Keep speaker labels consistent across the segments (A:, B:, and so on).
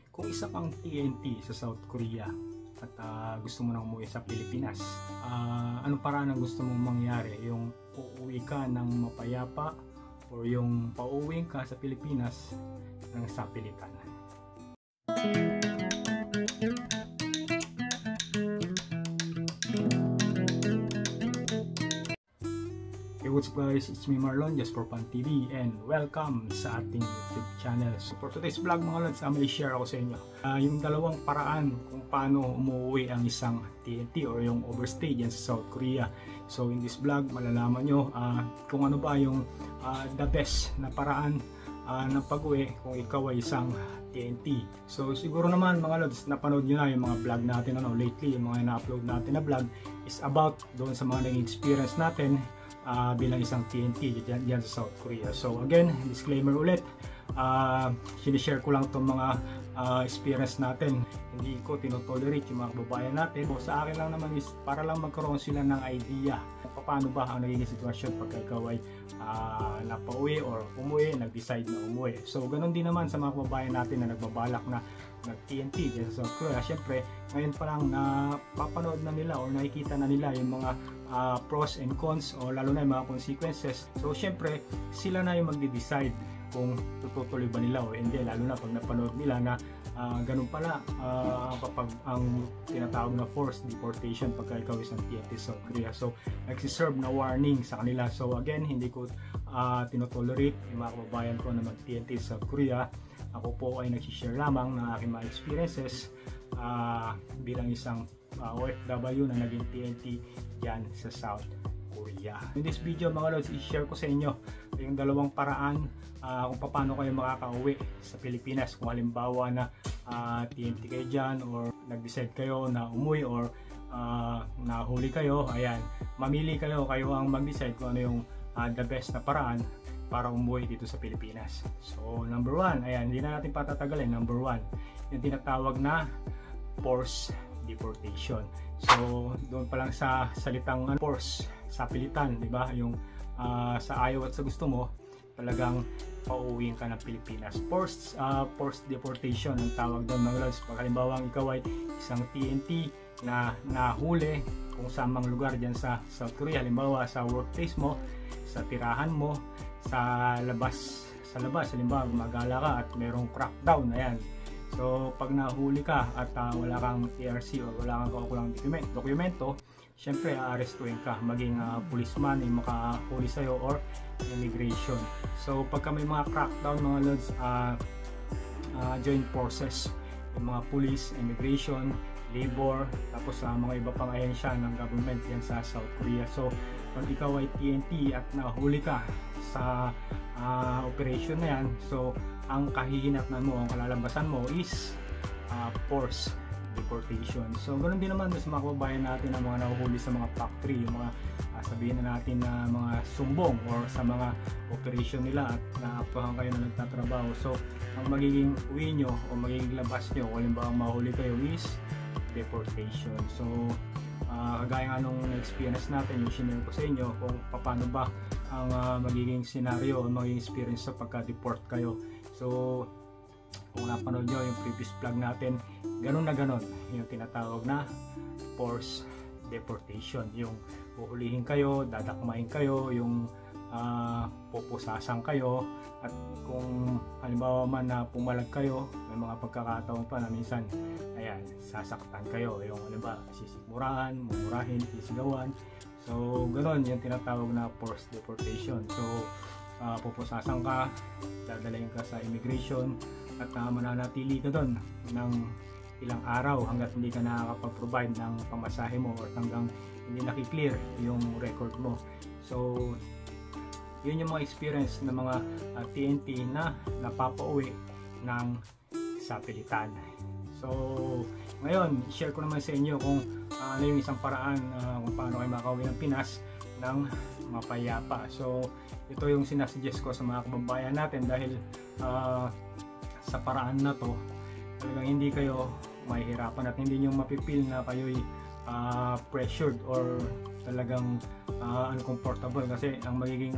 A: Kung isa kang TNT sa South Korea at gusto mo nang umuwi sa Pilipinas, anong paraan ang gusto mong mangyari? Yung uuwi ka ng mapayapa o yung pauwi ka sa Pilipinas ng sapilitan? Hey, what's up guys? It's me Marlon, just for Fun TV, and welcome sa ating YouTube channel. So for today's vlog mga lods, may share ako sa inyo yung dalawang paraan kung paano umuwi ang isang TNT or yung overstay dyan sa South Korea. So in this vlog, malalaman nyo kung ano ba yung the best na paraan ng pag-uwi kung ikaw ay isang TNT. So siguro naman mga lods, napanood nyo na yung mga vlog natin lately, yung mga na-upload natin na vlog is about doon sa mga naging experience natin bilang isang TNT dyan sa South Korea. So again, disclaimer ulit, sinishare ko lang itong mga experience natin. Hindi ko tinotolerate yung mga kababayan natin. So sa akin lang naman is para lang magkaroon sila ng idea kung paano ba ang nagiging sitwasyon pagka ikaw ay napauwi or umuwi, nag-decide na umuwi. So ganun din naman sa mga kababayan natin na nagbabalak na nag-TNT dyan sa South Korea. Siyempre, ngayon pa lang napapanood na nila or nakikita na nila yung mga pros and cons o lalo na yung mga consequences. So syempre, sila na yung magde-decide kung tutuloy ba nila o hindi, lalo na pag napanood nila na ganun pala kapag ang tinatawag na forced deportation pagka ikaw isang TNT sa South Korea. So nagsiserve na warning sa kanila. So again, hindi ko tinotolerate yung mga kababayan ko na mag-TNT sa South Korea. Ako po ay nagsishare lamang ng aking mga experiences bilang isang OFW na naging TNT dyan sa South Korea. In this video mga lods, i-share ko sa inyo yung dalawang paraan kung paano kayo makakauwi sa Pilipinas. Kung halimbawa na TNT kayo dyan or nag-decide kayo na umuwi or nahuli kayo, ayan, mamili kayo ang mag-decide kung ano yung the best na paraan para umuwi dito sa Pilipinas. So number one, ayan, hindi na natin patatagalin. Number one, yung tinatawag na forced deportation. So doon pa lang sa salitang force, sapilitan, di ba? Yung sa ayaw at sa gusto mo, talagang pauwiin ka ng Pilipinas. Forced deportation ang tawag doon mga lods. Pag halimbawa ikaw ay isang TNT na nahuli kung saan mang lugar dyan sa South Korea, halimbawa sa workplace mo, sa tirahan mo, sa labas, halimbawa gumagala ka at merong crackdown, ayan. So pag nahuli ka at wala kang TRC o wala kang kaukulang dokumento, syempre aarestuin ka, maging policeman ay makahuli sa'yo or immigration. So pagka may mga crackdown mga lods, joint forces, yung mga police, immigration, labor, tapos mga iba pang ahensya ng government yan sa South Korea. So kung ikaw ay TNT at nahuli ka sa operation na yan, so ang kahihinatnan mo, ang kalalabasan mo is forced deportation. So ganoon din naman sa mga kababayan natin na mga nahuhuli sa mga factory, yung mga sabihin na natin na mga sumbong or sa mga operation nila at naapahan kayo na nagtatrabaho. So ang magiging uwi nyo o magiging labas nyo kung halimbawa mahuli kayo is deportation. So kagaya nga nung experience natin, yung sinare ko sa inyo kung paano ba ang magiging scenario o magiging experience sa pagka-deport kayo. So kung napanood nyo yung previous vlog natin, ganun na ganun yung tinatawag na forced deportation. Yung uhulihin kayo, dadakmain kayo, yung pupusasan kayo, at kung halimbawa man na pumalag kayo, may mga pagkakataon pa na minsan, ayan, sasaktan kayo, yung halimbawa sisikmurahan, mumurahin, sisigawan. So ganun yung tinatawag na forced deportation. So pupusasan ka, dadalhin ka sa immigration at mananatili ka doon ng ilang araw hanggat hindi ka nakakapag-provide ng pamasahe mo or hanggang hindi nakiklear yung record mo. So yun yung mga experience ng mga TNT na napapauwi ng sapilitan. So ngayon, share ko naman sa inyo kung ano yung isang paraan kung paano kayo makauwi ng Pinas ng mapayapa. So ito yung sinasuggest ko sa mga kababayan natin dahil sa paraan na to, talagang hindi kayo mahihirapan at hindi nyo mapipil na kayo'y pressured or talagang uncomfortable, kasi ang magiging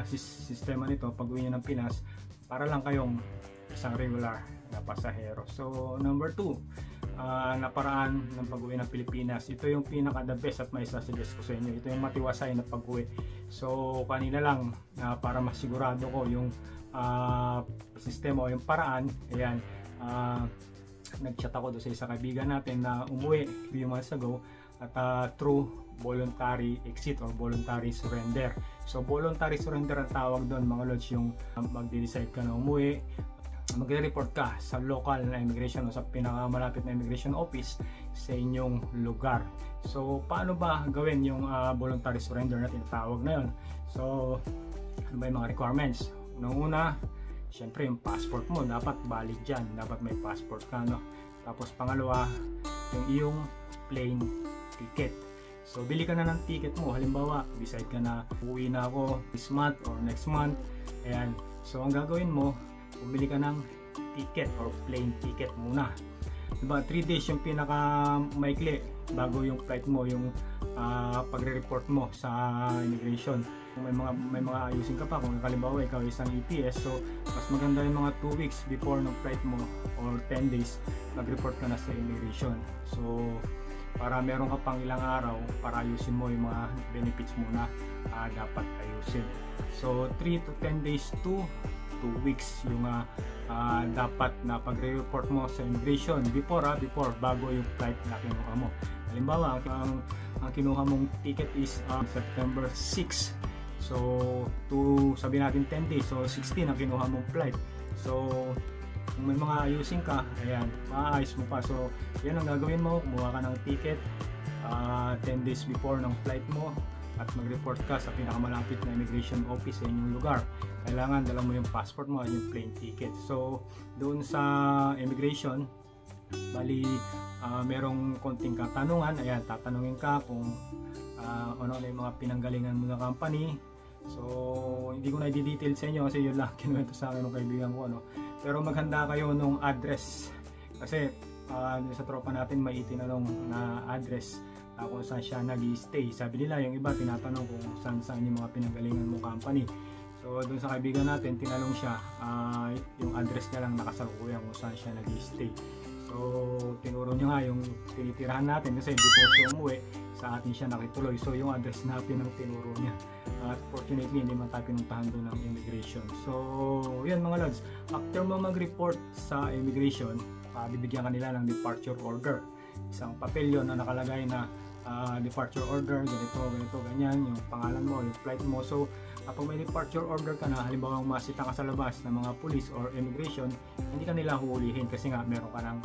A: sistema nito pag uwi nyo ng Pinas, para lang kayong isang regular na pasahero. So number 2, na paraan ng pag-uwi ng Pilipinas. Ito yung pinaka the best at may suggest ko sa inyo. Ito yung matiwasay na pag-uwi. So kanina lang para masigurado ko yung sistema o yung paraan. Ayan, nag-chat ako doon sa isang kaibigan natin na umuwi few months ago at through voluntary exit or voluntary surrender. So voluntary surrender ang tawag doon mga lods, yung magde-decide ka na umuwi, magre-report ka sa local na immigration o sa pinakamalapit na immigration office sa inyong lugar. So paano ba gawin yung voluntary surrender na tinatawag na yun? So ano ba yung mga requirements? Unang-una, syempre yung passport mo dapat valid dyan, dapat may passport ka, no? Tapos pangalawa, yung iyong plane ticket. So bili ka na ng ticket mo, halimbawa decide ka na uwi na ako this month or next month, ayan. So ang gagawin mo, bumili ka ng ticket or plane ticket muna. Diba, 3 days yung pinaka maikli bago yung flight mo, yung pagre-report mo sa immigration. Kung may mga ayusin ka pa, kung halimbawa ikaw isang EPS, so mas maganda yung mga 2 weeks before ng flight mo or 10 days mag-report ka na sa immigration. So para meron ka pang ilang araw para ayusin mo yung mga benefits mo na dapat ayusin. So 3 to 10 days to 2 weeks yung dapat na pagre-report mo sa immigration before bago yung flight na kinuha mo. Halimbawa, ang kinuha mong ticket is September 6. So to sabihin natin 10 days, so 16 ang kinuha mong flight. So kung may mga ayusin ka, ayan, maayos mo pa. So yan ang gagawin mo, kumuha ka ng ticket 10 days before ng flight mo at mag-report ka sa pinakamalapit na immigration office sa inyong lugar. Kailangan dala mo yung passport mo at yung plane ticket. So doon sa immigration, bali merong konting katanungan. Ayan, tatanungin ka kung ano yung mga pinanggalingan mo na company. So hindi ko na i-detail sa inyo kasi yun lang kinuwento sa akin ng kaibigan ko, ano. Pero maghanda kayo nung address kasi sa tropa natin may itinanong na address kung saan siya nag-i-stay. Sabi nila yung iba tinatanong kung saan yung mga pinanggalingan mo company. So doon sa kaibigan natin tinanong siya yung address niya lang nakasalukuyan kung saan siya nag-i-stay. So tinuro niya nga yung tinitirahan natin kasi before siya umuwi sa atin siya nakituloy. So yung address natin ang tinuro niya. At fortunately hindi man tayo pinuntahan doon ng immigration. So yun mga lods, after mo mag-report sa immigration, bibigyan kanila ng departure order. Isang papel yun na nakalagay na departure order, ganito, ganyan, yung pangalan mo, yung flight mo. So kapag may departure order ka na, halimbawa masita ka sa labas ng mga police or immigration, hindi ka nila huhulihin kasi nga meron ka ng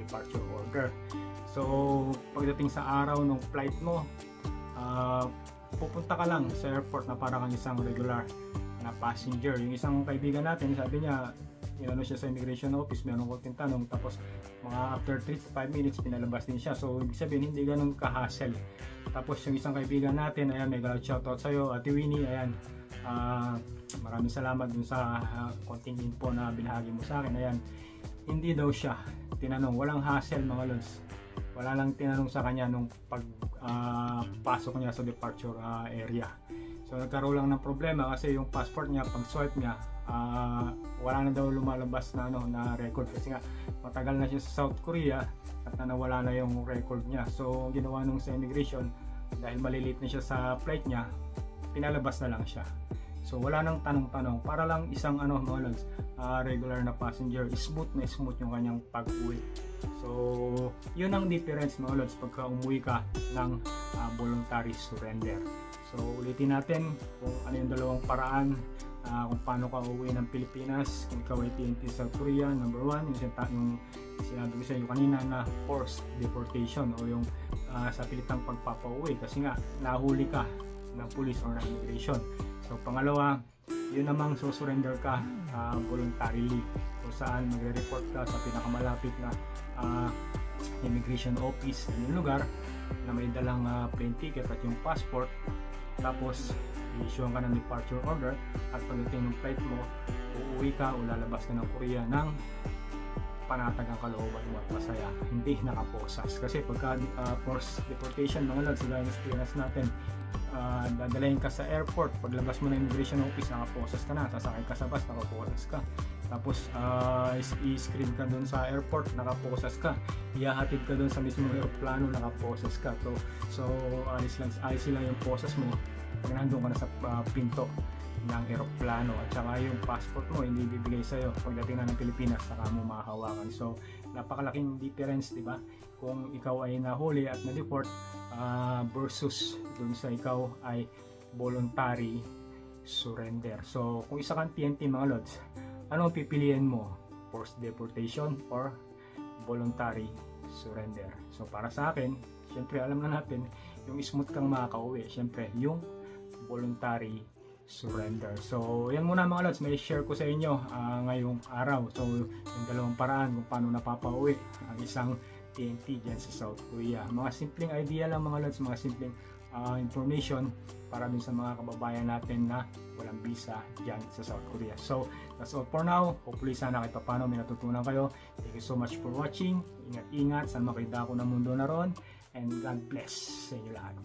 A: departure order. So pagdating sa araw ng flight mo, pupunta ka lang sa airport na para kang isang regular na passenger. Yung isang kaibigan natin, sabi niya, inano siya sa immigration office, meron konting tanong, tapos mga after 3 to 5 minutes pinalabas din siya. So ibig sabihin hindi ganun ka-hassle. Tapos yung isang kaibigan natin, ayan, may shoutout sa'yo, Ate Winnie, ayan, maraming salamat dun sa konting info na binahagi mo sa akin. Ayan, hindi daw siya tinanong, walang hassle mga lods, wala lang tinanong sa kanya nung pasok niya sa departure area. So nagkaroon lang ng problema kasi yung passport niya, pag swipe niya, wala na daw lumalabas na na record kasi nga matagal na siya sa South Korea at nawala na yung record niya. So ginawa nung sa immigration, dahil malilate na siya sa flight niya, pinalabas na lang siya. So wala nang tanong-tanong, para lang isang mga lods, regular na passenger, smooth yung kanyang pag-uwi. So yun ang difference mga lods pagka umuwi ka ng voluntary surrender. So ulitin natin kung ano yung dalawang paraan kung paano ka uwi ng Pilipinas kung ikaw ay PNP South Korea. Number 1, yung sinabi ko sa inyo kanina na forced deportation o yung sa pilitang pagpapauwi kasi nga nahuli ka ng police or ng immigration. So pangalawa, yun namang surrender ka voluntarily kung saan magre-report ka sa pinakamalapit na immigration office ng lugar na may dalang plane ticket at yung passport. Tapos i-issuean ka ng departure order at pagdating ng flight mo, uuwi ka o lalabas ka ng Korea ng panatag ang kalooban mo at masaya, hindi nakaposas. Kasi pagka forced deportation mga lods, sila yung experience natin, dadalahin ka sa airport, paglabas mo ng immigration office nakaposas ka na, sasakay ka sa bus nakaposas ka. Tapos i-screen ka doon sa airport, nakaposas ka. Ihahatid ka doon sa mismong aeroplano, nakaposas ka. So alis lang yung posas mo pag nandun ka na sa pinto ng eroplano, at saka yung passport mo hindi bibigay sa'yo pagdating na ng Pilipinas, saka mo mahahawakan. So napakalaking difference, di ba, kung ikaw ay nahuli at na-deport versus dun sa ikaw ay voluntary surrender. So kung isa kang PNP mga lods, ano pipiliin mo? Forced deportation or voluntary surrender? So para sa akin, syempre alam na natin yung smooth kang makakauwi, syempre yung voluntary surrender. So yan muna mga lods, may share ko sa inyo ngayong araw. So yung dalawang paraan kung paano napapauwi ang isang PNP dyan sa South Korea. Mga simpleng idea lang mga lods, mga simpleng information para dun sa mga kababayan natin na walang visa dyan sa South Korea. So that's all for now. Hopefully sana kahit paano may natutunan kayo. Thank you so much for watching. Ingat-ingat, saan makita ako ng mundo na ron, and God bless sa inyo lahat.